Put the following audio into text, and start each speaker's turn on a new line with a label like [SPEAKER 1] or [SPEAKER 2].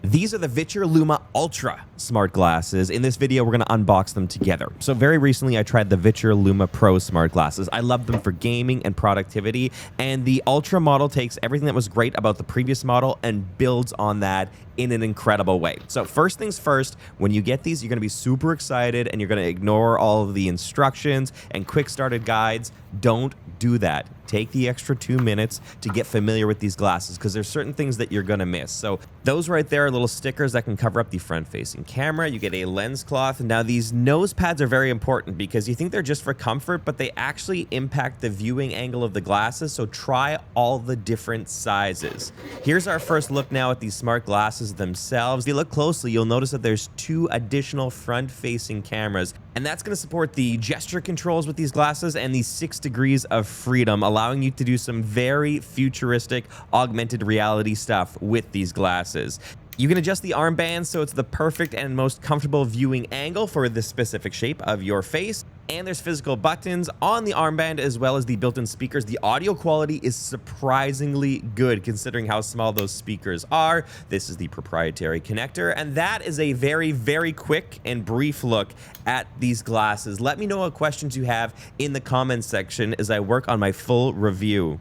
[SPEAKER 1] These are the VITURE Luma Ultra smart glasses. In this video, we're going to unbox them together. So very recently, I tried the VITURE Luma Pro smart glasses. I love them for gaming and productivity, and the Ultra model takes everything that was great about the previous model and builds on that in an incredible way. So first things first, when you get these, you're going to be super excited and you're going to ignore all of the instructions and quick started guides. Don't do that. Take the extra 2 minutes to get familiar with these glasses because there's certain things that you're going to miss. So those right there are little stickers that can cover up the front-facing camera. You get a lens cloth. Now these nose pads are very important because you think they're just for comfort, but they actually impact the viewing angle of the glasses. So try all the different sizes. Here's our first look now at these smart glasses themselves. If you look closely, you'll notice that there's 2 additional front-facing cameras, and that's going to support the gesture controls with these glasses and the 6 degrees of freedom, allowing you to do some very futuristic augmented reality stuff with these glasses. You can adjust the armbands so it's the perfect and most comfortable viewing angle for the specific shape of your face. And there's physical buttons on the armband as well as the built-in speakers. The audio quality is surprisingly good considering how small those speakers are. This is the proprietary connector, and that is a very, very quick and brief look at these glasses. Let me know what questions you have in the comments section as I work on my full review.